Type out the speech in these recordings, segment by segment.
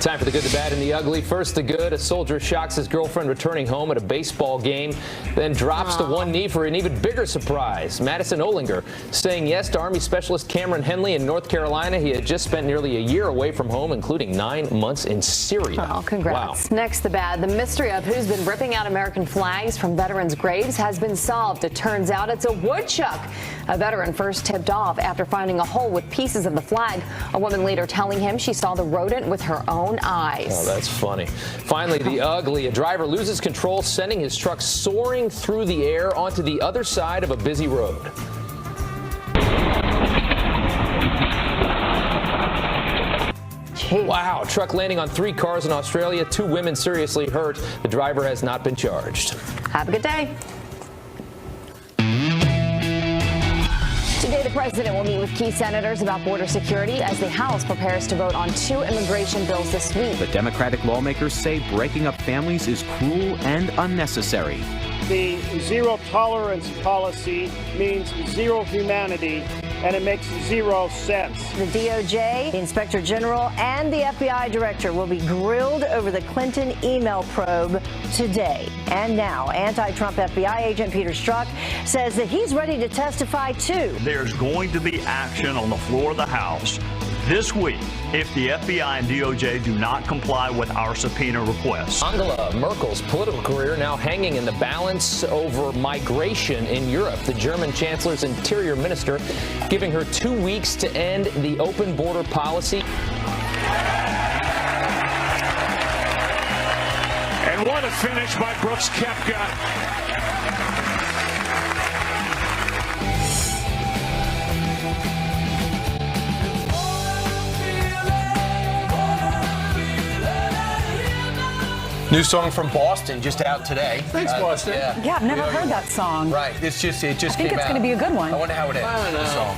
Time for the good, the bad, and the ugly. First, the good. A soldier shocks his girlfriend returning home at a baseball game, then drops to one knee for an even bigger surprise. Madison Olinger saying yes to Army Specialist Cameron Henley in North Carolina. He had just spent nearly a year away from home, including 9 months in Syria. Oh, congrats. Wow. Next, the bad. The mystery of who's been ripping out American flags from veterans' graves has been solved. It turns out it's a woodchuck. A veteran first tipped off after finding a hole with pieces of the flag. A woman later telling him she saw the rodent with her own eyes. Oh, that's funny. Finally, the ugly. A driver loses control, sending his truck soaring through the air onto the other side of a busy road. Jeez. Wow. Truck landing on 3 cars in Australia. 2 women seriously hurt. The driver has not been charged. Have a good day. Today, the president will meet with key senators about border security as the House prepares to vote on 2 immigration bills this week. The Democratic lawmakers say breaking up families is cruel and unnecessary. The zero tolerance policy means zero humanity, and it makes zero sense. The DOJ, the Inspector General, and the FBI Director will be grilled over the Clinton email probe today. And now, anti-Trump FBI agent Peter Strzok says that he's ready to testify, too. There's going to be action on the floor of the House this week if the FBI and DOJ do not comply with our subpoena requests. Angela Merkel's political career now hanging in the balance over migration in Europe. The German chancellor's interior minister giving her 2 weeks to end the open border policy. And what a finish by Brooks Koepka. New song from Boston, just out today. Thanks, Boston. Yeah, I've never heard that song. Right, it just came out. I think it's going to be a good one. I wonder how it ends. I don't know. The song.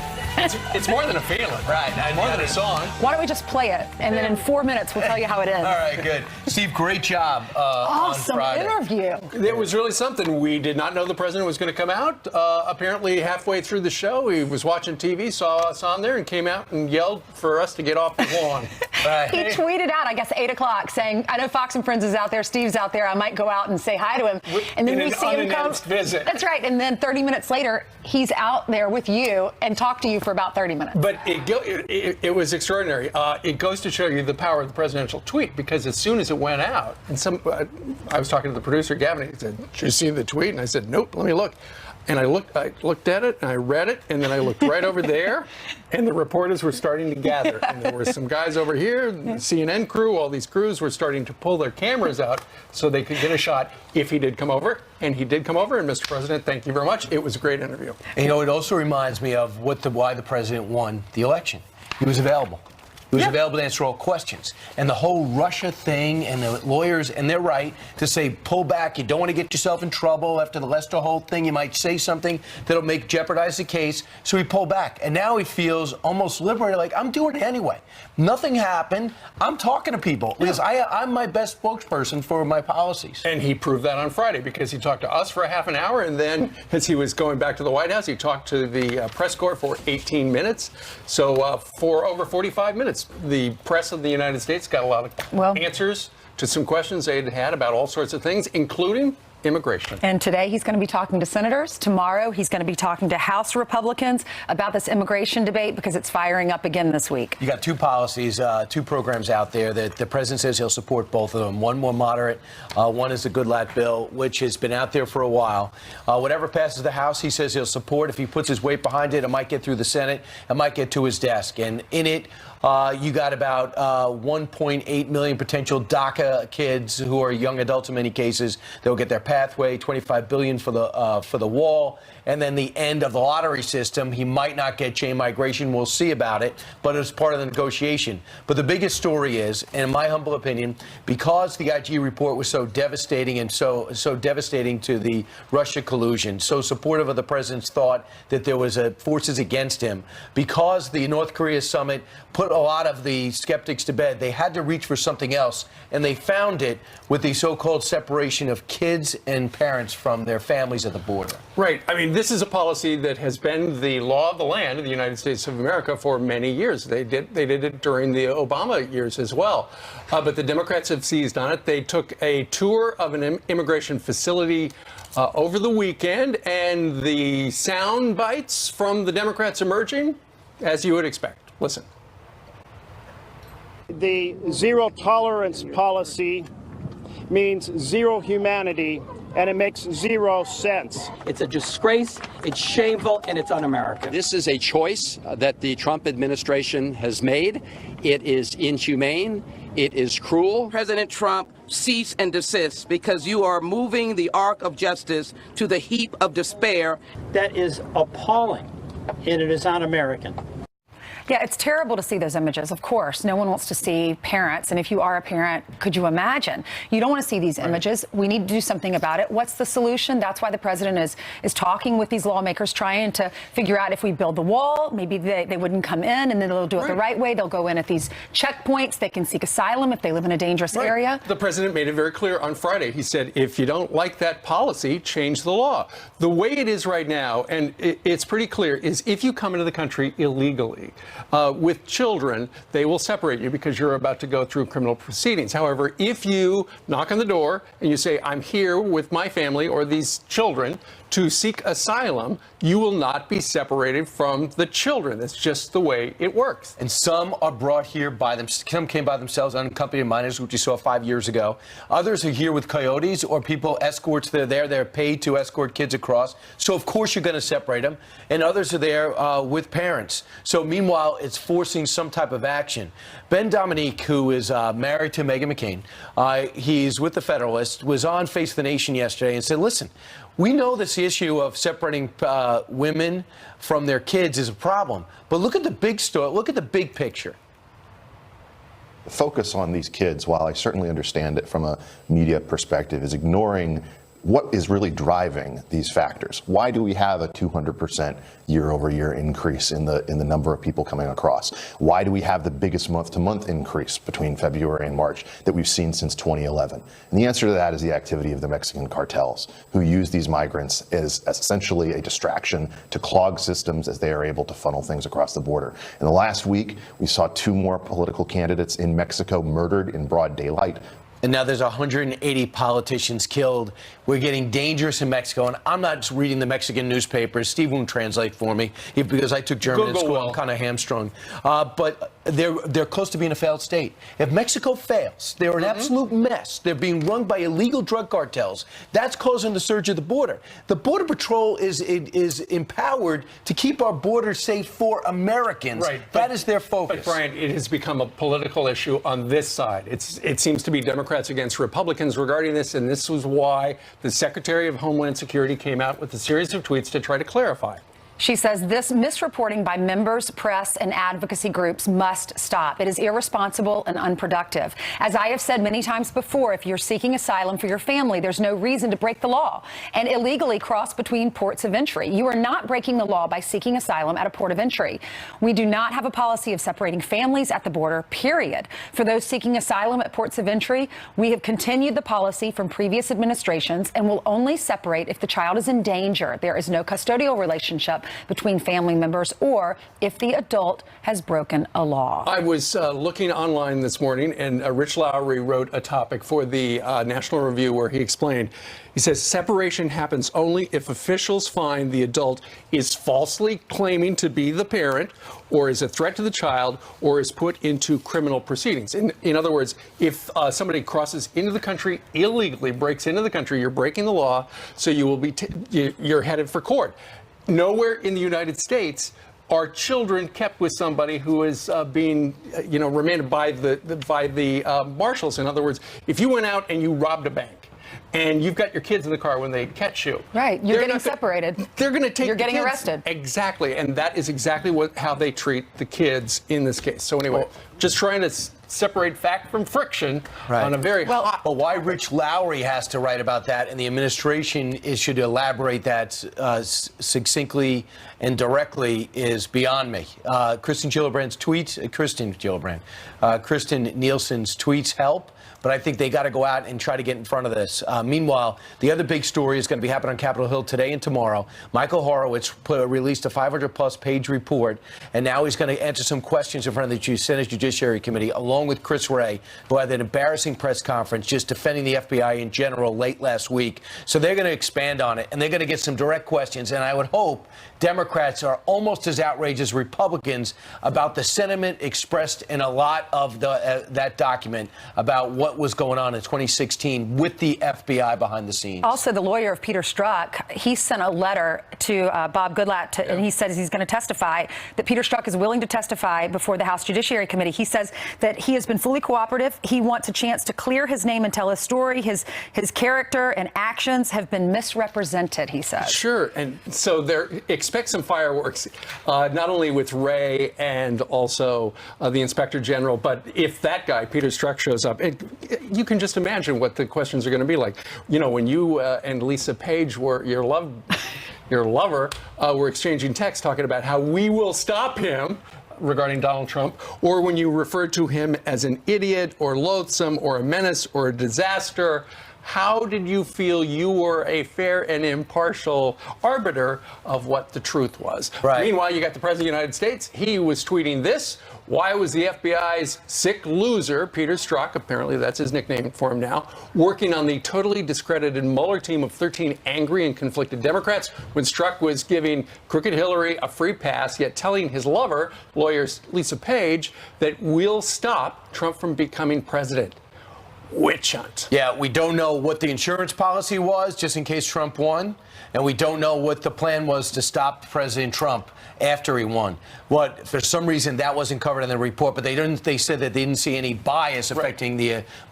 It's more than a feeling. Right, more than a song. Why don't we just play it, and then in 4 minutes we'll tell you how it ends. All right, good. Steve, great job Awesome on Friday. interview. It was really something. We did not know the president was going to come out. Apparently, halfway through the show, he was watching TV, saw us on there, and came out and yelled for us to get off the lawn. Right. He tweeted out, I guess, 8 o'clock, saying, I know Fox and Friends is out there, Steve's out there, I might go out and say hi to him. And then In we an see him come. unannounced visit. That's right. And then 30 minutes later, he's out there with you and talked to you for about 30 minutes. But it was extraordinary. It goes to show you the power of the presidential tweet, because as soon as it went out, and I was talking to the producer, Gavin, he said, did you see the tweet? And I said, nope, let me look. And I looked at it, and I read it, and then I looked right over there, and the reporters were starting to gather. And there were some guys over here, the CNN crew, all these crews were starting to pull their cameras out so they could get a shot if he did come over. And he did come over, and Mr. President, thank you very much. It was a great interview. And, it also reminds me of why the president won the election. He was available. He was available to answer all questions. And the whole Russia thing, and the lawyers, and they're right to say, pull back. You don't want to get yourself in trouble after the Lester Holt thing. You might say something that'll jeopardize the case. So he pulled back. And now he feels almost liberated, like, I'm doing it anyway. Nothing happened. I'm talking to people because I'm my best spokesperson for my policies. And he proved that on Friday, because he talked to us for a half an hour, and then as he was going back to the White House, he talked to the press corps for 18 minutes. So for over 45 minutes, the press of the United States got a lot of answers to some questions they had about all sorts of things, including immigration. And today he's going to be talking to senators. Tomorrow he's going to be talking to House Republicans about this immigration debate, because it's firing up again this week. You got 2 policies, 2 programs out there that the president says he'll support both of them. One more moderate, one is the Goodlatte bill, which has been out there for a while. Whatever passes the House, he says he'll support. If he puts his weight behind it, it might get through the Senate. It might get to his desk. And in it, you got about 1.8 million potential DACA kids who are young adults in many cases. They'll get their pathway, $25 billion for the wall, and then the end of the lottery system. He might not get chain migration. We'll see about it, but it's part of the negotiation. But the biggest story is, in my humble opinion, because the IG report was so devastating and so devastating to the Russia collusion, so supportive of the president's thought that there was forces against him, because the North Korea summit put a lot of the skeptics to bed. They had to reach for something else, and they found it with the so-called separation of kids and parents from their families at the border. Right. I mean, this is a policy that has been the law of the land of the United States of America for many years. They did it during the Obama years as well. But the Democrats have seized on it. They took a tour of an immigration facility over the weekend, and the sound bites from the Democrats emerging, as you would expect. Listen. The zero tolerance policy means zero humanity, and it makes zero sense. It's a disgrace, it's shameful, and it's un-American. This is a choice that the Trump administration has made. It is inhumane. It is cruel. President Trump, cease and desist, because you are moving the arc of justice to the heap of despair. That is appalling, and it is un-American. Yeah, it's terrible to see those images. Of course, no one wants to see parents. And if you are a parent, could you imagine? You don't want to see these images. We need to do something about it. What's the solution? That's why the president is talking with these lawmakers, trying to figure out if we build the wall, maybe they wouldn't come in, and then they'll do it the right way. They'll go in at these checkpoints. They can seek asylum if they live in a dangerous area. The president made it very clear on Friday. He said, if you don't like that policy, change the law. The way it is right now, and it's pretty clear, is if you come into the country illegally, with children, they will separate you because you're about to go through criminal proceedings. However, if you knock on the door and you say, I'm here with my family or these children to seek asylum, you will not be separated from the children. That's just the way it works. And some are brought here by them. Some came by themselves, unaccompanied minors, which we saw 5 years ago. Others are here with coyotes or people, escorts. They're paid to escort kids across. So, of course, you're going to separate them. And others are there with parents. So, meanwhile, it's forcing some type of action. Ben Dominique, who is married to Meghan McCain, he's with the Federalist, was on Face the Nation yesterday and said, listen, we know this issue of separating women from their kids is a problem, but look at the big story. Look at the big picture. The focus on these kids, while I certainly understand it from a media perspective, is ignoring what is really driving these factors. Why do we have a 200% year-over-year increase in the number of people coming across? Why do we have the biggest month-to-month increase between February and March that we've seen since 2011? And the answer to that is the activity of the Mexican cartels, who use these migrants as essentially a distraction to clog systems as they are able to funnel things across the border. In the last week, we saw 2 more political candidates in Mexico murdered in broad daylight. And now there's 180 politicians killed. We're getting dangerous in Mexico. And I'm not reading the Mexican newspapers. Steve won't translate for me because I took German at school. I'm kind of hamstrung. But they're close to being a failed state. If Mexico fails, they're an absolute mess. They're being run by illegal drug cartels. That's causing the surge of the border. The Border Patrol is empowered to keep our border safe for Americans. Right. That is their focus. But, Brian, it has become a political issue on this side. It seems to be Democrats against Republicans regarding this, and this was why the Secretary of Homeland Security came out with a series of tweets to try to clarify. She says this misreporting by members, press, and advocacy groups must stop. It is irresponsible and unproductive. As I have said many times before, if you're seeking asylum for your family, there's no reason to break the law and illegally cross between ports of entry. You are not breaking the law by seeking asylum at a port of entry. We do not have a policy of separating families at the border, period. For those seeking asylum at ports of entry, we have continued the policy from previous administrations and will only separate if the child is in danger. There is no custodial relationship between family members or if the adult has broken a law. I was looking online this morning, and Rich Lowry wrote a topic for the National Review where he explained, he says, separation happens only if officials find the adult is falsely claiming to be the parent or is a threat to the child or is put into criminal proceedings. In other words, if somebody crosses into the country illegally, breaks into the country, you're breaking the law, so you will be you're headed for court. Nowhere in the United States are children kept with somebody who is being, remanded by the marshals. In other words, if you went out and you robbed a bank and you've got your kids in the car when they catch you, right? You're getting separated. They're going to take. You're getting kids. Arrested. Exactly, and that is exactly how they treat the kids in this case. So anyway, just trying to separate fact from friction on a very hot. But why Rich Lowry has to write about that and the administration should elaborate that succinctly and directly is beyond me. Kristen Nielsen's tweets help, but I think they got to go out and try to get in front of this. Meanwhile, the other big story is going to be happening on Capitol Hill today and tomorrow. Michael Horowitz released a 500-plus page report, and now he's going to answer some questions in front of the Senate Judiciary Committee, along with Chris Wray, who had an embarrassing press conference just defending the FBI in general late last week. So they're going to expand on it, and they're going to get some direct questions, and I would hope Democrats are almost as outraged as Republicans about the sentiment expressed in a lot of that document about what was going on in 2016 with the FBI behind the scenes. Also, the lawyer of Peter Strzok, he sent a letter to Bob Goodlatte, and he says he's going to testify, that Peter Strzok is willing to testify before the House Judiciary Committee. He says that he has been fully cooperative. He wants a chance to clear his name and tell his story. His character and actions have been misrepresented, he says. Sure, and so expect some fireworks, not only with Wray and also the Inspector General, but if that guy, Peter Strzok, shows up, you can just imagine what the questions are going to be like. You know, when you and Lisa Page were your lover were exchanging texts talking about how we will stop him regarding Donald Trump, or when you referred to him as an idiot or loathsome or a menace or a disaster. How did you feel you were a fair and impartial arbiter of what the truth was? Right. Meanwhile, you got the President of the United States. He was tweeting this. Why was the FBI's sick loser, Peter Strzok, apparently that's his nickname for him now, working on the totally discredited Mueller team of 13 angry and conflicted Democrats when Strzok was giving Crooked Hillary a free pass, yet telling his lover, lawyer Lisa Page, that we'll stop Trump from becoming president? Witch hunt. Yeah, we don't know what the insurance policy was just in case Trump won, and we don't know what the plan was to stop President Trump after he won. What, for some reason, that wasn't covered in the report, but they said that they didn't see any bias affecting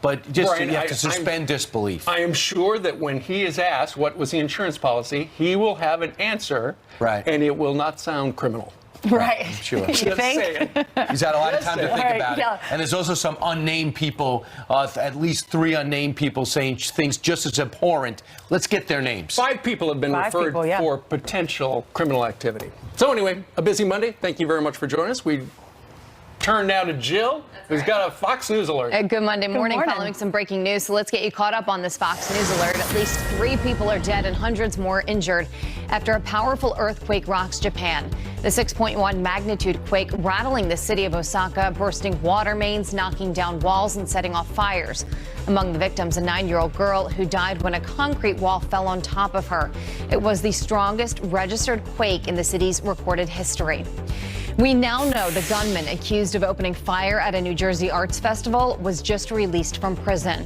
but just you have to suspend disbelief. I am sure that when he is asked what was the insurance policy, he will have an answer, and it will not sound criminal. Right. Sure. You think? He's had a lot of time to think about it. And there's also some unnamed people, at least 3 unnamed people saying things just as abhorrent. Let's get their names. 5 people have been referred for potential criminal activity. So anyway, a busy Monday. Thank you very much for joining us. We turn now to Jill, who's got a Fox News alert. Good Monday morning. Following some breaking news. So let's get you caught up on this Fox News alert. At least 3 people are dead and hundreds more injured after a powerful earthquake rocks Japan. The 6.1 magnitude quake rattling the city of Osaka, bursting water mains, knocking down walls and setting off fires. Among the victims, a 9-year-old girl who died when a concrete wall fell on top of her. It was the strongest registered quake in the city's recorded history. We now know the gunman accused of opening fire at a New Jersey arts festival was just released from prison.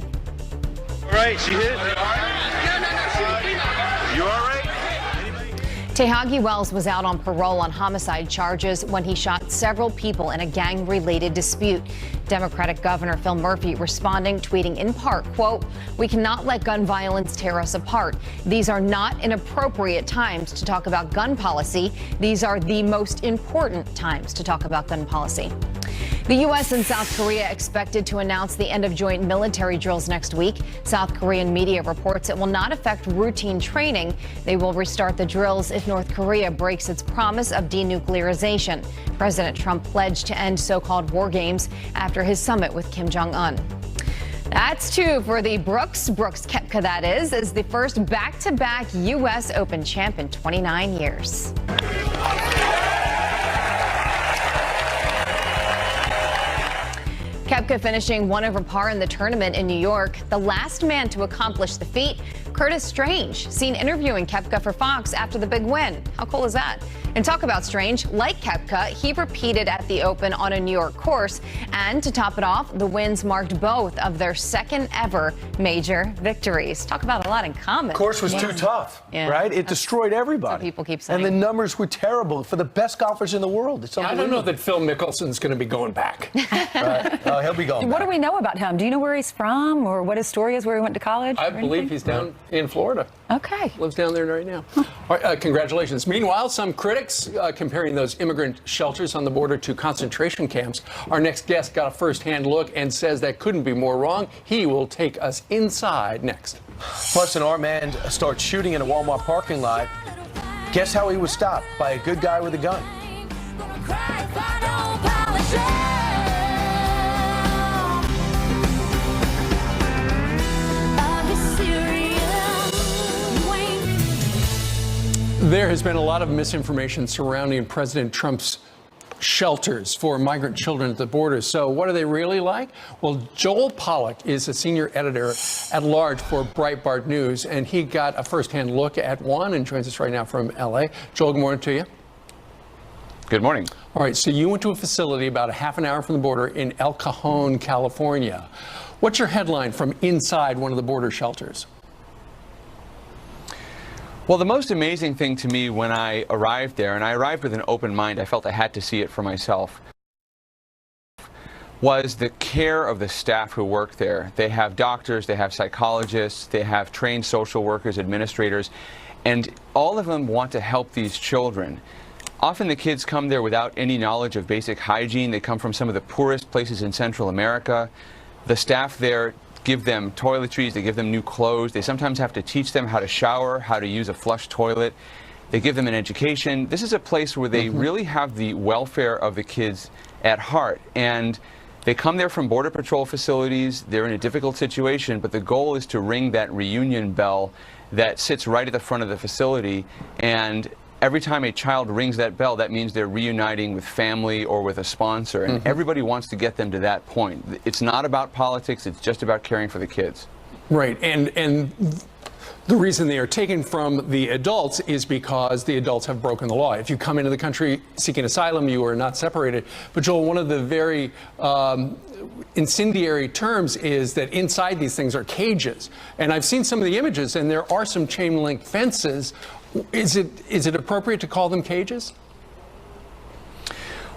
All right, she hit. You all right? Tehagi Wells was out on parole on homicide charges when he shot several people in a gang-related dispute. Democratic Governor Phil Murphy responding, tweeting in part, quote, "We cannot let gun violence tear us apart. These are not inappropriate times to talk about gun policy. These are the most important times to talk about gun policy." The U.S. and South Korea expected to announce the end of joint military drills next week. South Korean media reports it will not affect routine training. They will restart the drills if North Korea breaks its promise of denuclearization. President Trump pledged to end so-called war games after his summit with Kim Jong-un. That's 2 for the Brooks Koepka, that is the first back-to-back U.S. Open champ in 29 years. Koepka finishing 1 over par in the tournament in New York. The last man to accomplish the feat, Curtis Strange, seen interviewing Koepka for Fox after the big win. How cool is that? And talk about Strange, like Koepka, he repeated at the Open on a New York course. And to top it off, the wins marked both of their second ever major victories. Talk about a lot in common. The course was too tough, right? It destroyed everybody. People keep saying. And the numbers were terrible for the best golfers in the world. It's I don't know that Phil Mickelson's going to be going back. Right. he'll be going What back. do we know about him? Do you know where he's from or what his story is, where he went to college? I believe he's down in Florida. Okay. Lives down there right now. All right, congratulations. Meanwhile, some critics comparing those immigrant shelters on the border to concentration camps. Our next guest got a first-hand look and says that couldn't be more wrong. He will take us inside next. Plus, an armed man starts shooting in a Walmart parking lot. Guess how he was stopped? By a good guy with a gun. There has been a lot of misinformation surrounding President Trump's shelters for migrant children at the border. So what are they really like? Well, Joel Pollack is a senior editor at large for Breitbart News, and he got a first-hand look at one and joins us right now from L.A. Joel, good morning to you. Good morning. All right, so you went to a facility about a half an hour from the border in El Cajon, California. What's your headline from inside one of the border shelters? Well, the most amazing thing to me when I arrived there, and I arrived with an open mind, I felt I had to see it for myself, was the care of the staff who work there. They have doctors, they have psychologists, they have trained social workers, administrators, and all of them want to help these children. Often the kids come there without any knowledge of basic hygiene. They come from some of the poorest places in Central America. The staff there give them toiletries, they give them new clothes. They sometimes have to teach them how to shower, how to use a flush toilet. They give them an education. This is a place where they really have the welfare of the kids at heart. And they come there from Border Patrol facilities. They're in a difficult situation, but the goal is to ring that reunion bell that sits right at the front of the facility. And every time a child rings that bell, that means they're reuniting with family or with a sponsor. And everybody wants to get them to that point. It's not about politics, it's just about caring for the kids. Right, and the reason they are taken from the adults is because the adults have broken the law. If you come into the country seeking asylum, you are not separated. But Joel, one of the very incendiary terms is that inside these things are cages. And I've seen some of the images, and there are some chain link fences. Is it appropriate to call them cages?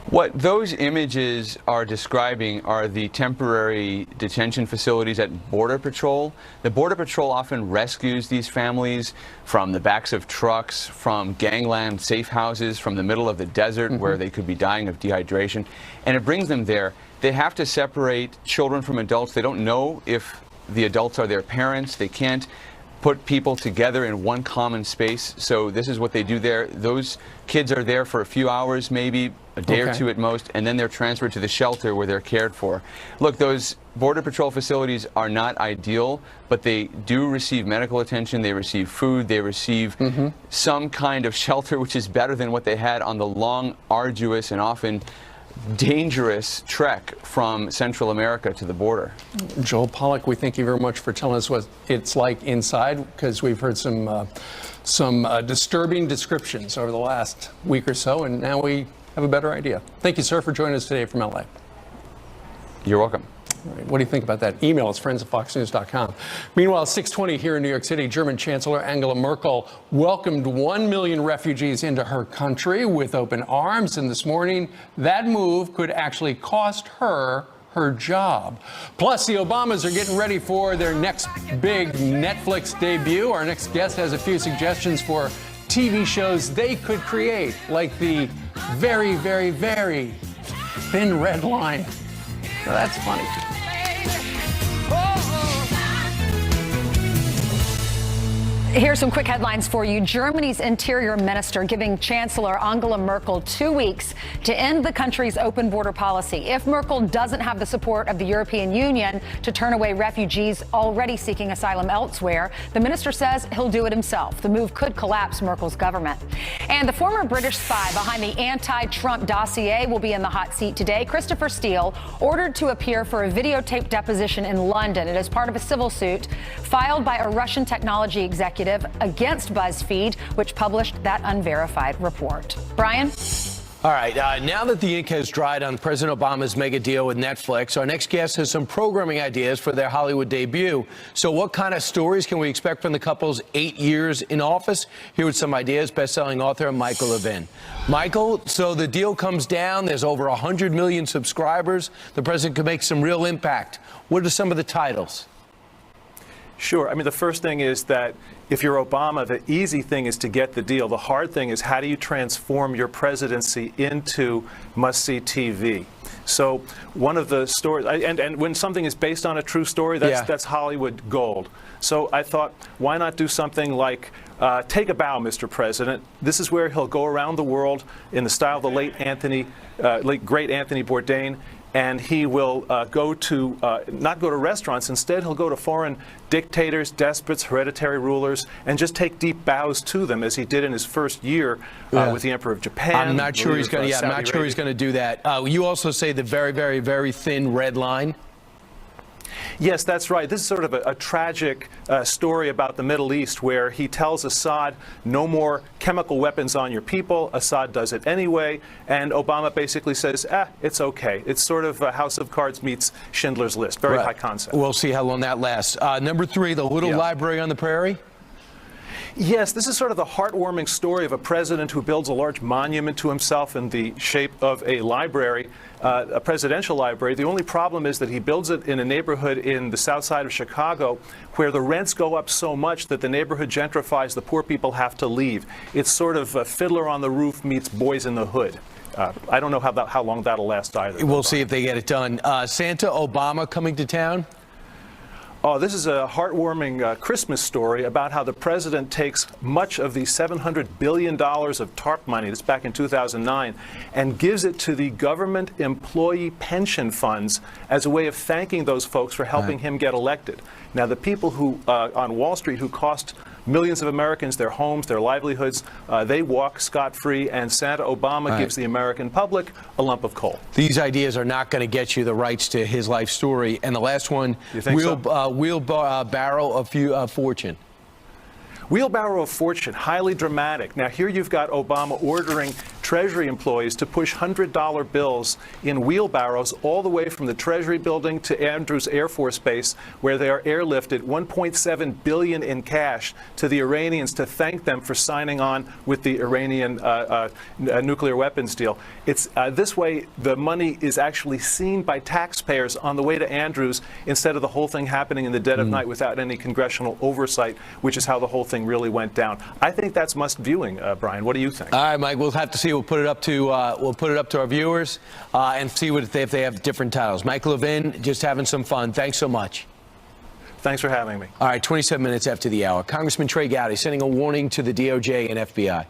What those images are describing are the temporary detention facilities at Border Patrol. The Border Patrol often rescues these families from the backs of trucks, from gangland safe houses, from the middle of the desert where they could be dying of dehydration, and it brings them there. They have to separate children from adults. They don't know if the adults are their parents. They can't put people together in one common space. So this is what they do there. Those kids are there for a few hours, maybe a day or two at most, and then they're transferred to the shelter where they're cared for. Look, those Border Patrol facilities are not ideal, but they do receive medical attention, they receive food, they receive some kind of shelter, which is better than what they had on the long, arduous, and often dangerous trek from Central America to the border. Joel Pollack, we thank you very much for telling us what it's like inside, because we've heard some disturbing descriptions over the last week or so, and now we have a better idea. Thank you, sir, for joining us today from LA. You're welcome. All right, what do you think about that? Email us, friends@foxnews.com. Meanwhile, 6:20 here in New York City, German Chancellor Angela Merkel welcomed 1 million refugees into her country with open arms. And this morning, that move could actually cost her job. Plus, the Obamas are getting ready for their next big Netflix debut. Our next guest has a few suggestions for TV shows they could create, like the very, very, very Thin Red Line. Now, that's funny. Here's some quick headlines for you. Germany's interior minister giving Chancellor Angela Merkel 2 weeks to end the country's open border policy. If Merkel doesn't have the support of the European Union to turn away refugees already seeking asylum elsewhere, the minister says he'll do it himself. The move could collapse Merkel's government. And the former British spy behind the anti-Trump dossier will be in the hot seat today. Christopher Steele ordered to appear for a videotape deposition in London. It is part of a civil suit filed by a Russian technology executive against BuzzFeed, which published that unverified report. Brian? All right, now that the ink has dried on President Obama's mega deal with Netflix, our next guest has some programming ideas for their Hollywood debut. So what kind of stories can we expect from the couple's 8 years in office? Here with some ideas, best-selling author Michael Levin. Michael, so the deal comes down. There's over 100 million subscribers. The president could make some real impact. What are some of the titles? Sure. I mean, the first thing is that if you're Obama, the easy thing is to get the deal. The hard thing is how do you transform your presidency into must-see TV? So one of the stories, and when something is based on a true story, that's Hollywood gold. So I thought, why not do something like Take a Bow, Mr. President? This is where he'll go around the world in the style of the late great Anthony Bourdain. And he will not go to restaurants. Instead, he'll go to foreign dictators, despots, hereditary rulers, and just take deep bows to them, as he did in his first year with the Emperor of Japan. I'm not sure he's going to. I'm not sure he's going to do that. You also say the very, very, very thin red line. Yes, that's right. This is sort of a tragic story about the Middle East, where he tells Assad, no more chemical weapons on your people. Assad does it anyway. And Obama basically says, it's okay. It's sort of House of Cards meets Schindler's List. Very high concept. We'll see how long that lasts. Number 3, the Little Library on the Prairie. Yes, this is sort of the heartwarming story of a president who builds a large monument to himself in the shape of a library, a presidential library. The only problem is that he builds it in a neighborhood in the south side of Chicago where the rents go up so much that the neighborhood gentrifies, the poor people have to leave. It's sort of Fiddler on the Roof meets Boys in the Hood. I don't know how long that'll last either. We'll see if they get it done. Santa Obama coming to town? Oh, this is a heartwarming Christmas story about how the president takes much of the $700 billion of TARP money, that's back in 2009, and gives it to the government employee pension funds as a way of thanking those folks for helping him get elected. Now, the people who on Wall Street who cost millions of Americans their homes, their livelihoods, they walk scot-free, and Santa Obama gives the American public a lump of coal. These ideas are not going to get you the rights to his life story. And the last one, Wheelbarrow of Fortune. Wheelbarrow of Fortune, highly dramatic. Now, here you've got Obama ordering Treasury employees to push $100 bills in wheelbarrows all the way from the Treasury building to Andrews Air Force Base, where they are airlifted, $1.7 billion in cash to the Iranians to thank them for signing on with the Iranian nuclear weapons deal. It's this way the money is actually seen by taxpayers on the way to Andrews instead of the whole thing happening in the dead of night without any congressional oversight, which is how the whole thing really went down. I think that's must viewing, Brian. What do you think? All right, Mike. We'll have to see. We'll put it up to our viewers and see if they have different titles. Michael Levin, just having some fun. Thanks so much. Thanks for having me. All right, 27 minutes after the hour. Congressman Trey Gowdy sending a warning to the DOJ and FBI.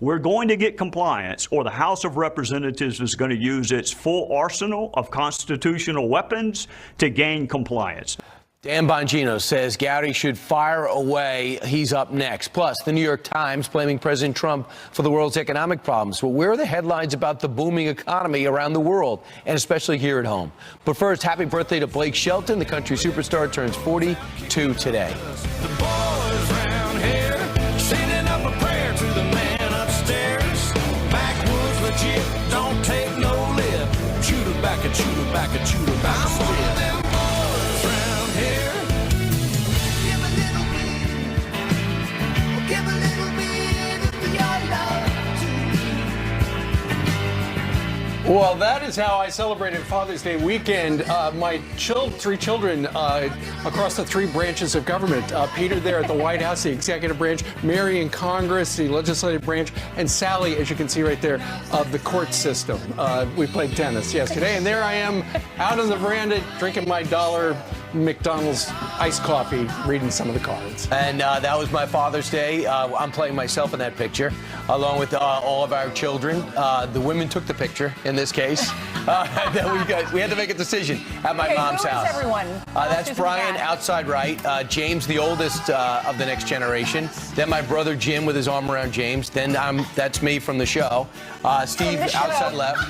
We're going to get compliance, or the House of Representatives is going to use its full arsenal of constitutional weapons to gain compliance. Dan Bongino says Gowdy should fire away. He's up next. Plus, the New York Times blaming President Trump for the world's economic problems. Well, where are the headlines about the booming economy around the world, and especially here at home? But first, happy birthday to Blake Shelton. The country superstar turns 42 today. The boys round here sending up a prayer to the man upstairs. Backwoods legit, don't take no lip. Shoot her back and shoot her back and shoot her back. I'm one of them boys round here. Give a little bit, give a little bit of your love to me. Well, that is how I celebrated Father's Day weekend. My three children across the three branches of government. Peter there at the White House, the executive branch, Mary in Congress, the legislative branch, and Sally, as you can see right there, of the court system. We played tennis yesterday, and there I am out on the veranda drinking my $1 McDonald's iced coffee, reading some of the cards. And that was my Father's Day. I'm playing myself in that picture, along with all of our children. The women took the picture in this case. Then we had to make a decision at my mom's house. Everyone? That's Brian outside right. James, the oldest of the next generation. Then my brother Jim with his arm around James. Then that's me from the show. Steve outside left.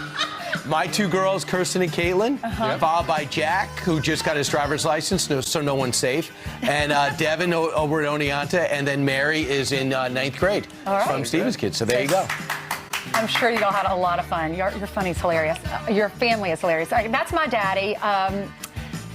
My two girls, Kirsten and Caitlin, followed by Jack, who just got his driver's license, so no one's safe, and Devin over at Oneonta, and then Mary is in 9th grade from Stephen's kids. So there you go. I'm sure you all had a lot of fun. Your funny's hilarious. Your family is hilarious. That's my daddy,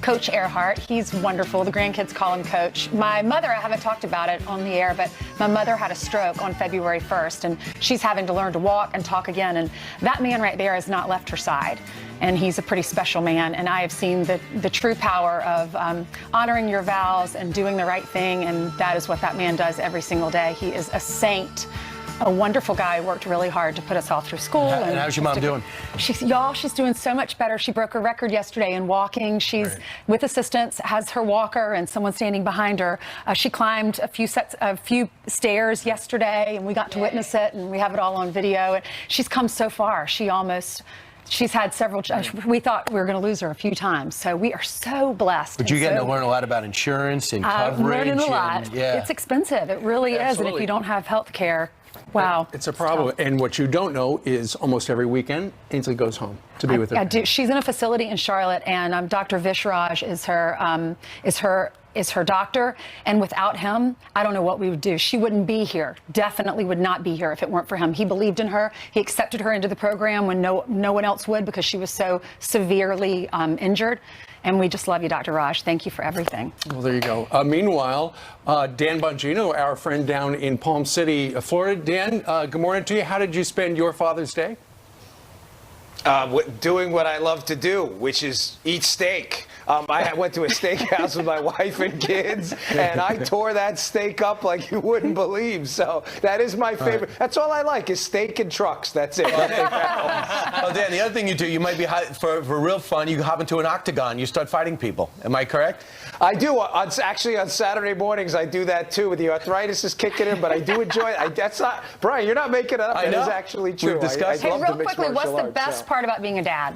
Coach Earhart. He's wonderful. The grandkids call him Coach. My mother, I haven't talked about it on the air, but my mother had a stroke on February 1st, and she's having to learn to walk and talk again. And that man right there has not left her side. And he's a pretty special man. And I have seen the true power of honoring your vows and doing the right thing. And that is what that man does every single day. He is a saint. A wonderful guy, worked really hard to put us all through school. And how's your mom doing? She's doing so much better. She broke her record yesterday in walking. She's with assistance, has her walker and someone standing behind her. She climbed a few stairs yesterday, and we got to witness it, and we have it all on video. And she's come so far. She's had several. We thought we were going to lose her a few times, so we are so blessed. But you're getting to learn a lot about insurance and coverage. Learning a lot. Yeah. It's expensive. It really is, and if you don't have health care, wow. It's a problem. And what you don't know is almost every weekend, Ainsley goes home to be with her. I do. She's in a facility in Charlotte, and Dr. Vishraj is her doctor. And without him, I don't know what we would do. She wouldn't be here. Definitely would not be here if it weren't for him. He believed in her. He accepted her into the program when no one else would, because she was so severely injured. And we just love you, Dr. Raj. Thank you for everything. Well, there you go. Meanwhile, Dan Bongino, our friend down in Palm City, Florida. Dan, good morning to you. How did you spend your Father's Day? Doing what I love to do, which is eat steak. I went to a steakhouse with my wife and kids, and I tore that steak up like you wouldn't believe. So that is my favorite. That's all I like is steak and trucks. That's it. Oh, Dan, the other thing you do, you might be, for real fun, you hop into an octagon. You start fighting people. Am I correct? I do. Actually, on Saturday mornings, I do that too. The arthritis is kicking in, but I do enjoy it. That's not, Brian, you're not making it up. It is actually true. We've discussed Hey, real quickly, what's the best part about being a dad?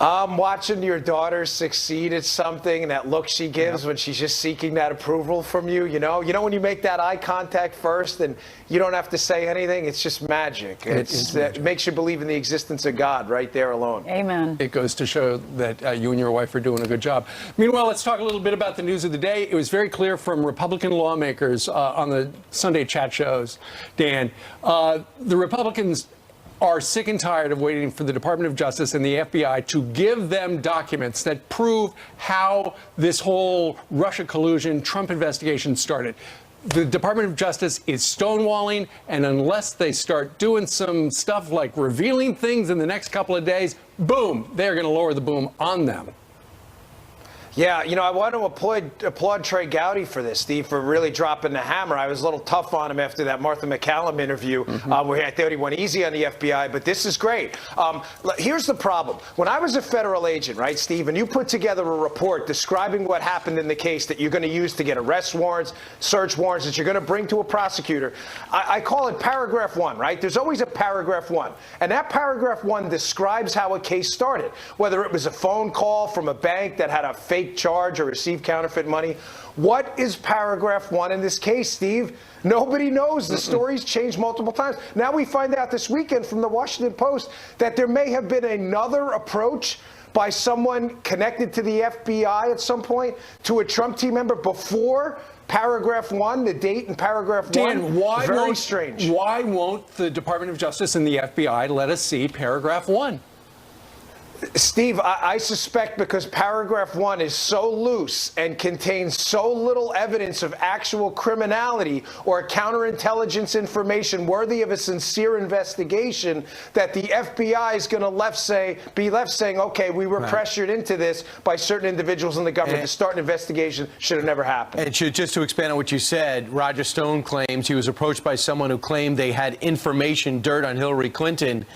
Watching your daughter succeed at something, and that look she gives when she's just seeking that approval from you. You know when you make that eye contact first and you don't have to say anything, it's just magic. It makes you believe in the existence of God right there alone. Amen. It goes to show that you and your wife are doing a good job. Meanwhile, let's talk a little bit about the news of the day. It was very clear from Republican lawmakers on the Sunday chat shows, Dan, the Republicans are sick and tired of waiting for the Department of Justice and the FBI to give them documents that prove how this whole Russia collusion, Trump investigation started. The Department of Justice is stonewalling, and unless they start doing some stuff like revealing things in the next couple of days, boom, they're going to lower the boom on them. Yeah, I want to applaud Trey Gowdy for this, Steve, for really dropping the hammer. I was a little tough on him after that Martha McCallum interview, where I thought he went easy on the FBI, but this is great. Here's the problem. When I was a federal agent, right, Steve, and you put together a report describing what happened in the case that you're going to use to get arrest warrants, search warrants that you're going to bring to a prosecutor, I call it paragraph 1, right? There's always a paragraph 1, and that paragraph 1 describes how a case started, whether it was a phone call from a bank that had a fake charge or received counterfeit money. What is paragraph 1 in this case, Steve? Nobody knows. The story's changed multiple times. Now we find out this weekend from the Washington Post that there may have been another approach by someone connected to the FBI at some point to a Trump team member before paragraph 1, the date in paragraph 1. Dan, very strange. Why won't the Department of Justice and the FBI let us see paragraph 1? Steve, I suspect because paragraph 1 is so loose and contains so little evidence of actual criminality or counterintelligence information worthy of a sincere investigation that the FBI is going to be left saying, okay, we were pressured into this by certain individuals in the government to start an investigation. Should have never happened. And just to expand on what you said, Roger Stone claims he was approached by someone who claimed they had information, dirt on Hillary Clinton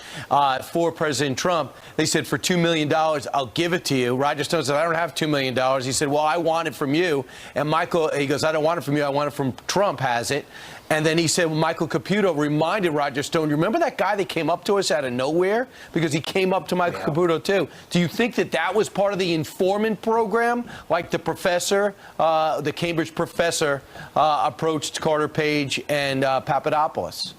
for President Trump. They said, for $2 million, I'll give it to you. Roger Stone said, I don't have $2 million. He said, well, I want it from you. And Michael, he goes, I don't want it from you. I want it from Trump, has it. And then he said, well, Michael Caputo reminded Roger Stone, you remember that guy that came up to us out of nowhere? Because he came up to Michael Caputo, too. Do you think that that was part of the informant program, like the professor, the Cambridge professor, approached Carter Page and Papadopoulos?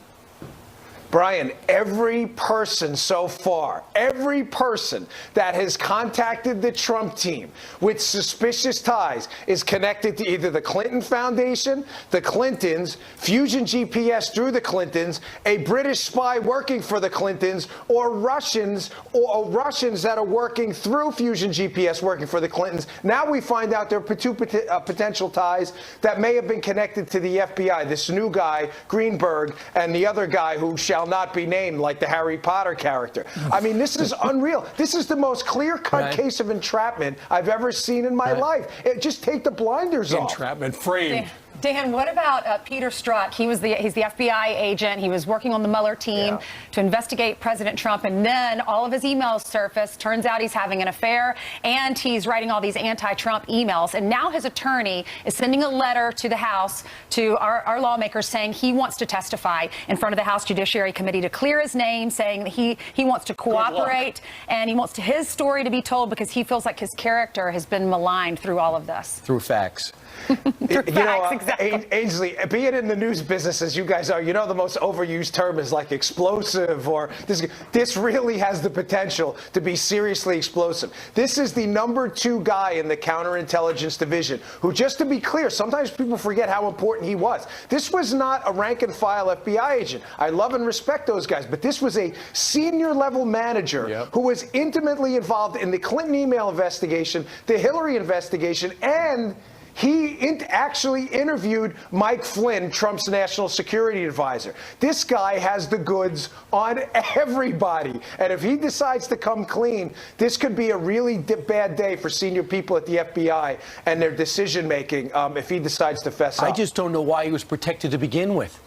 Brian, every person so far, every person that has contacted the Trump team with suspicious ties is connected to either the Clinton Foundation, the Clintons, Fusion GPS through the Clintons, a British spy working for the Clintons, or Russians that are working through Fusion GPS working for the Clintons. Now we find out there are two potential ties that may have been connected to the FBI. This new guy, Greenberg, and the other guy who shall not be named, like the Harry Potter character. I mean, this is unreal. This is the most clear-cut case of entrapment I've ever seen in my life. Just take the blinders off. Entrapment framed. Dan, what about Peter Strzok? He's the FBI agent. He was working on the Mueller team to investigate President Trump, and then all of his emails surfaced. Turns out he's having an affair, and he's writing all these anti-Trump emails. And now his attorney is sending a letter to the House, to our lawmakers, saying he wants to testify in front of the House Judiciary Committee to clear his name, saying that he wants to cooperate, and he wants his story to be told because he feels like his character has been maligned through all of this. Through facts. Exactly. Ainsley, being in the news business as you guys are, the most overused term is like explosive, or this really has the potential to be seriously explosive. This is the #2 guy in the counterintelligence division who, just to be clear, sometimes people forget how important he was. This was not a rank and file FBI agent. I love and respect those guys, but this was a senior level manager who was intimately involved in the Clinton email investigation, the Hillary investigation, and he actually interviewed Mike Flynn, Trump's national security advisor. This guy has the goods on everybody. And if he decides to come clean, this could be a really bad day for senior people at the FBI and their decision making if he decides to fess up. I just don't know why he was protected to begin with.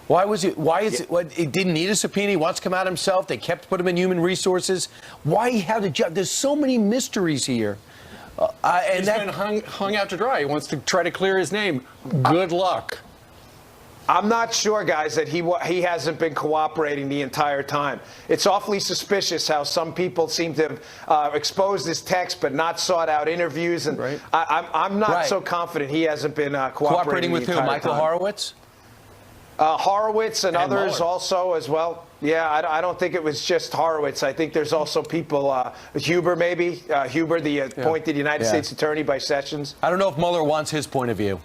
Why was it? Why is it? What, he didn't need a subpoena. He wants to come out himself. They put him in human resources. Why he had a job? There's so many mysteries here. And he's been hung out to dry. He wants to try to clear his name. Good luck. I'm not sure, guys, that he hasn't been cooperating the entire time. It's awfully suspicious how some people seem to have exposed his text but not sought out interviews. And I'm not so confident he hasn't been cooperating with who? Michael Horowitz? Horowitz and others Mueller. Also as well. Yeah, I don't think it was just Horowitz. I think there's also people, Huber maybe, Huber, the appointed United States attorney by Sessions. I don't know if Mueller wants his point of view.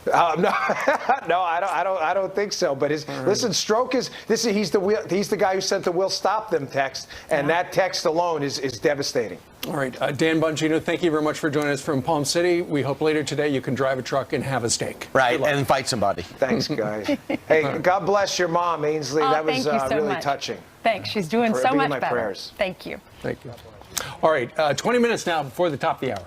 No, I don't think so. But listen, Strzok he's the guy who sent the "We'll stop them" text, and that text alone is devastating. All right, Dan Bongino, thank you very much for joining us from Palm City. We hope later today you can drive a truck and have a steak. Right, and fight somebody. Thanks, guys. Hey, God bless your mom, Ainsley. That was really touching. Thanks. She's doing so much better. Prayers. Thank you. Thank you. All right, 20 minutes now before the top of the hour.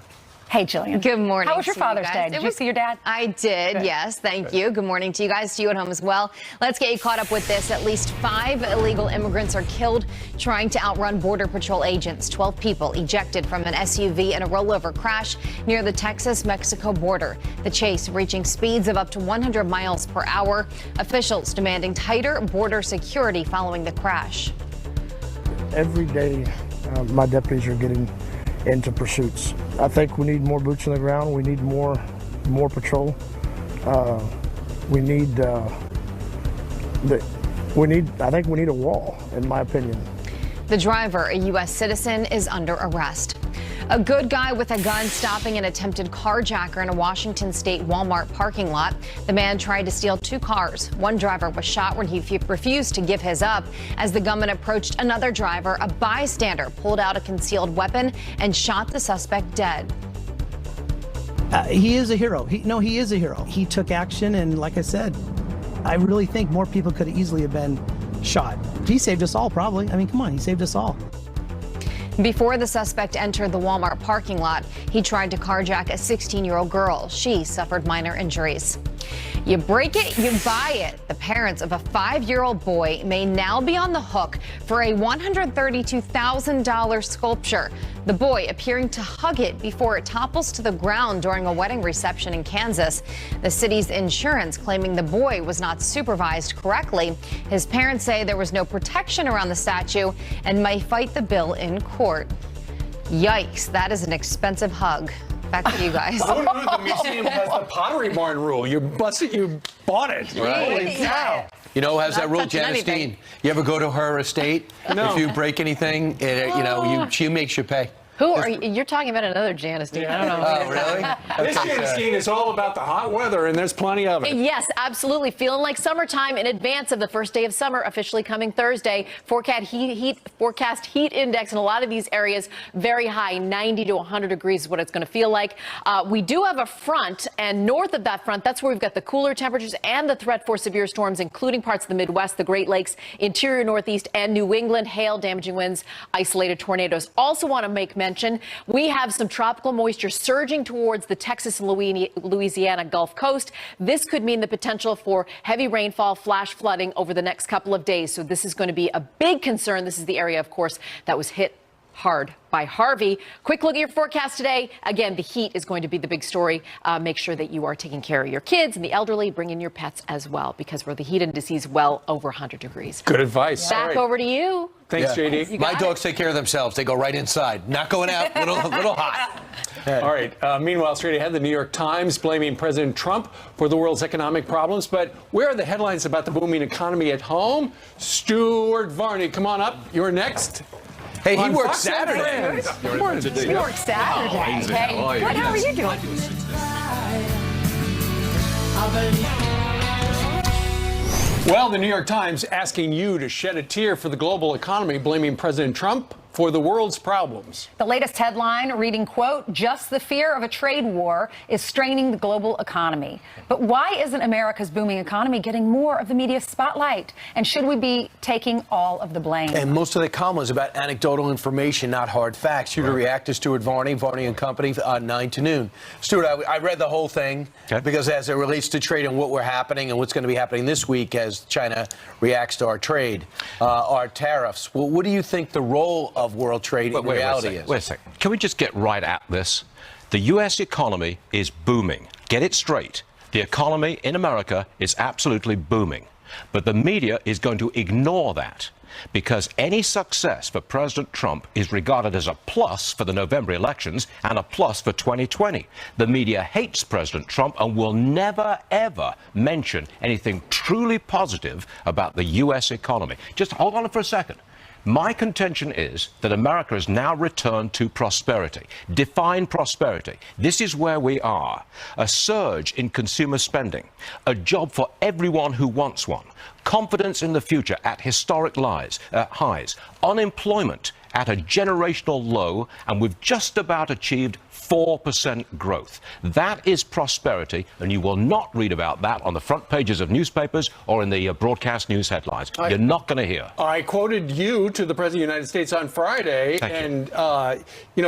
Hey, Jillian. Good morning. How was your Father's Day? Did you see your dad? I did, Good. yes. Thank you. Good morning to you guys, to you at home as well. Let's get you caught up with this. At least 5 illegal immigrants are killed trying to outrun Border Patrol agents. 12 people ejected from an SUV in a rollover crash near the Texas-Mexico border. The chase reaching speeds of up to 100 miles per hour. Officials demanding tighter border security following the crash. Every day, my deputies are getting into pursuits. I think we need more boots on the ground. We need more patrol. We need I think we need a wall, in my opinion. The driver, a U.S. citizen, is under arrest. A good guy with a gun stopping an attempted carjacker in a Washington state Walmart parking lot. The man tried to steal 2 cars. One driver was shot when he refused to give his up. As the gunman approached another driver, a bystander pulled out a concealed weapon and shot the suspect dead. He is a hero. He is a hero. He took action, and like I said, I really think more people could easily have been shot. He saved us all, probably. I mean, come on, he saved us all. Before the suspect entered the Walmart parking lot, he tried to carjack a 16-year-old girl. She suffered minor injuries. You break it, you buy it. The parents of a 5-year-old boy may now be on the hook for a $132,000 sculpture. The boy appearing to hug it before it topples to the ground during a wedding reception in Kansas. The city's insurance claiming the boy was not supervised correctly. His parents say there was no protection around the statue and may fight the bill in court. Yikes, that is an expensive hug. back to you guys. Who knew the museum has the Pottery Barn rule? You bought it. Right. Holy cow. You know who has that rule? touching Janice anything. Dean. You ever go to her estate? No. If you break anything, she makes you pay. Who are you? You're talking about another Janice Dean. I don't know. Oh, really? This Janice Dean is all about the hot weather, and there's plenty of it. Yes, absolutely. Feeling like summertime in advance of the first day of summer officially coming Thursday. Forecast heat index in a lot of these areas very high, 90 to 100 degrees is what it's going to feel like. We do have a front, and north of that front, that's where we've got the cooler temperatures and the threat for severe storms, including parts of the Midwest, the Great Lakes, interior Northeast, and New England. Hail, damaging winds, isolated tornadoes. Also want to make mention, we have some tropical moisture surging towards the Texas and Louisiana Gulf Coast. This could mean the potential for heavy rainfall, flash flooding over the next couple of days. So this is going to be a big concern. This is the area, of course, that was hit hard by Harvey. Quick look at your forecast today. Again, the heat is going to be the big story. Make sure that you are taking care of your kids and the elderly. Bring in your pets as well, because we're the heat indices well over 100 degrees. Good advice. Back over to you. Thanks, JD. My dogs take care of themselves. They go right inside. Not going out. Little hot. All right. Meanwhile, straight ahead, the New York Times blaming President Trump for the world's economic problems. But where are the headlines about the booming economy at home? Stuart Varney, come on up. You're next. Hey, he On works Fox and Saturday. Friends. You work Saturday. Hey, good. How are you doing? Well, the New York Times asking you to shed a tear for the global economy, blaming President Trump for the world's problems. The latest headline reading, quote, just the fear of a trade war is straining the global economy. But why isn't America's booming economy getting more of the media spotlight? And should we be taking all of the blame? And most of the column is about anecdotal information, not hard facts. Here to react to Stuart Varney, Varney and Company, 9 to noon. Stuart, I read the whole thing because as it relates to trade and what we're happening and what's going to be happening this week as China reacts to our trade, our tariffs. Well, what do you think the role of world trade in reality is? Wait a second. Can we just get right at this? The U.S. economy is booming. Get it straight. The economy in America is absolutely booming. But the media is going to ignore that because any success for President Trump is regarded as a plus for the November elections and a plus for 2020. The media hates President Trump and will never, ever mention anything truly positive about the U.S. economy. Just hold on for a second. My contention is that America has now returned to prosperity. Define prosperity. This is where we are. A surge in consumer spending, a job for everyone who wants one, confidence in the future at historic highs, unemployment at a generational low, and we've just about achieved 4% growth. That is prosperity, and you will not read about that on the front pages of newspapers or in the broadcast news headlines. You're not going to hear. I quoted you to the President of the United States on Friday, and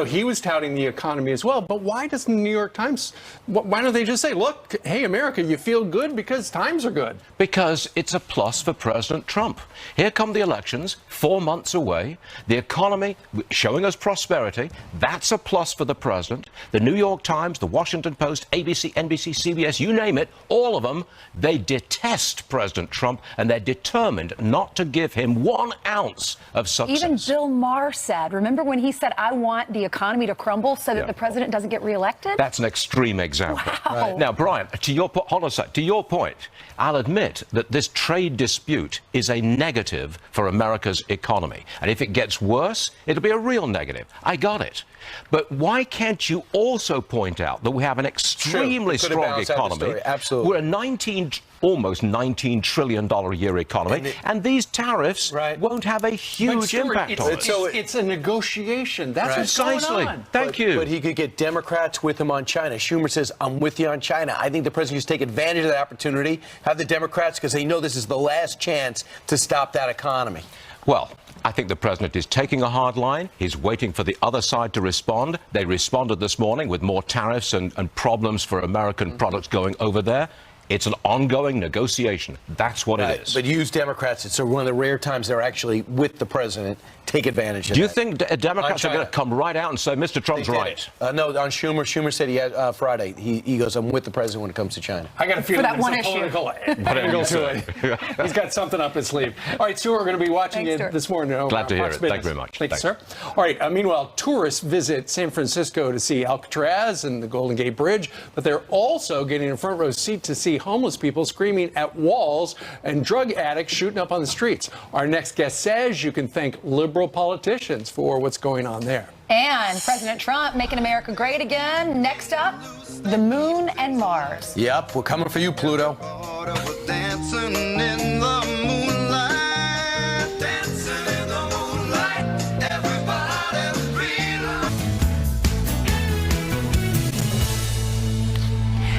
he was touting the economy as well. But why doesn't the New York Times, why don't they just say, look, hey, America, you feel good because times are good? Because it's a plus for President Trump. Here come the elections, 4 months away. The economy showing us prosperity. That's a plus for the president. The New York Times, the Washington Post, ABC, NBC, CBS, you name it, all of them, they detest President Trump, and they're determined not to give him 1 ounce of success. Even Bill Maher said, remember when he said, I want the economy to crumble so that the president doesn't get reelected? That's an extreme example. Wow. Right. Now, Brian, hold on a sec. To your point, I'll admit that this trade dispute is a negative for America's economy. And if it gets worse, it'll be a real negative. I got it. But why can't you also point out that we have an extremely strong economy? Absolutely. We're a almost $19 trillion a year economy, and these tariffs won't have a huge impact on it. It's a negotiation. That's what's precisely. going on. Thank you. But he could get Democrats with him on China. Schumer says, I'm with you on China. I think the president should take advantage of that opportunity, have the Democrats, because they know this is the last chance to stop that economy. Well, I think the president is taking a hard line. He's waiting for the other side to respond. They responded this morning with more tariffs and problems for American products going over there. It's an ongoing negotiation. That's what it is. But use Democrats. It's one of the rare times they're actually with the president. Take advantage of Do you that. think Democrats are going to come right out and say, Mr. Trump's right? No, on Schumer. Schumer said he had Friday. He goes, I'm with the president when it comes to China. I got a feeling that there's one a issue. political angle to it. He's got something up his sleeve. All right, Stuart, we're going to be watching Thanks, it Stuart. this morning. Glad to hear it. Thank you very much. Thank you, sir. All right, meanwhile, tourists visit San Francisco to see Alcatraz and the Golden Gate Bridge, but they're also getting a front row seat to see homeless people screaming at walls and drug addicts shooting up on the streets. Our next guest says you can thank liberal politicians for what's going on there. And President Trump making America great again. Next up, the moon and Mars. Yep, we're coming for you, Pluto. Dancing in the moonlight, dancing in the moonlight, everybody's feeling.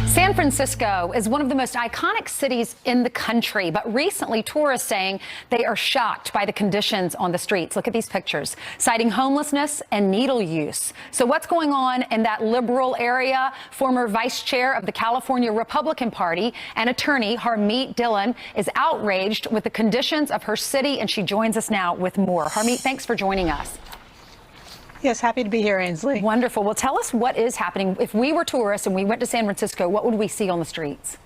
San Francisco is one of the most iconic cities in the country, but recently tourists saying they are shocked by the conditions on the streets. Look at these pictures, citing homelessness and needle use. So what's going on in that liberal area? Former vice chair of the California Republican Party and attorney Harmeet Dillon is outraged with the conditions of her city, and she joins us now with more. Harmeet, thanks for joining us. Yes, happy to be here, Ainsley. Wonderful. Well, tell us what is happening. If we were tourists and we went to San Francisco, what would we see on the streets?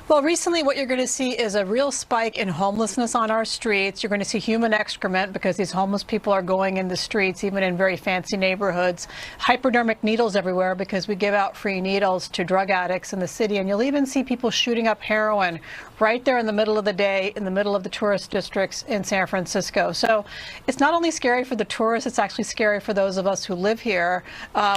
Well, recently what you're going to see is a real spike in homelessness on our streets. You're going to see human excrement because these homeless people are going in the streets, even in very fancy neighborhoods. Hypodermic needles everywhere because we give out free needles to drug addicts in the city. And you'll even see people shooting up heroin right there in the middle of the day, in the middle of the tourist districts in San Francisco. So it's not only scary for the tourists, it's actually scary for those of us who live here.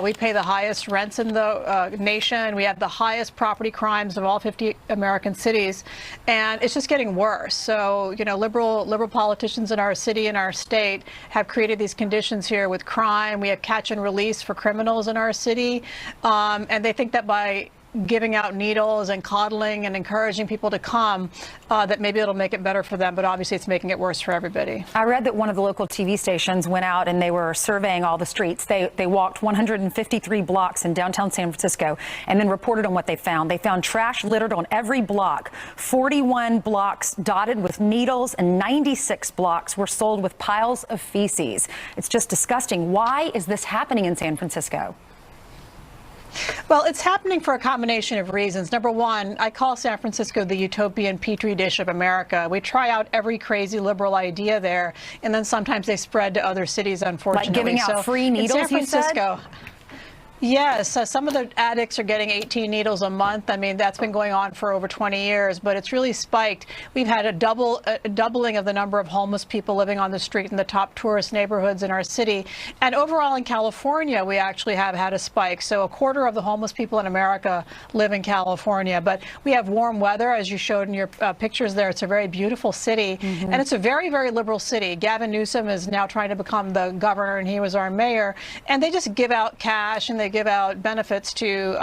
We pay the highest rents in the nation. We have the highest property crimes of all 50 American cities, and it's just getting worse. So, you know, liberal politicians in our city and our state have created these conditions here with crime. We have catch and release for criminals in our city, and they think that by giving out needles and coddling and encouraging people to come, that maybe it'll make it better for them, but obviously it's making it worse for everybody. I read that one of the local TV stations went out and they were surveying all the streets. They walked 153 blocks in downtown San Francisco and then reported on what they found. They found trash littered on every block, 41 blocks dotted with needles, and 96 blocks were sold with piles of feces. It's just disgusting. Why is this happening in San Francisco? Well, it's happening for a combination of reasons. Number one, I call San Francisco the utopian petri dish of America. We try out every crazy liberal idea there, and then sometimes they spread to other cities, unfortunately. Like giving out free needles, in San Francisco, yes, some of the addicts are getting 18 needles a month. I mean, that's been going on for over 20 years, but it's really spiked. We've had a doubling of the number of homeless people living on the street in the top tourist neighborhoods in our city. And overall in California, we actually have had a spike. So a quarter of the homeless people in America live in California. But we have warm weather, as you showed in your pictures there. It's a very beautiful city, and it's a very, very liberal city. Gavin Newsom is now trying to become the governor, and he was our mayor. And they just give out cash and they give out benefits to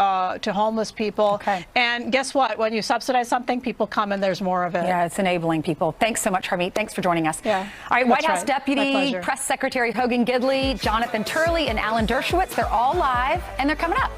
homeless people. Okay. And guess what? When you subsidize something, people come and there's more of it. Yeah, it's enabling people. Thanks so much, Harmeet. Thanks for joining us. Yeah. All right, White House My Deputy pleasure. Press Secretary Hogan Gidley, Jonathan Turley, and Alan Dershowitz, they're all live and they're coming up.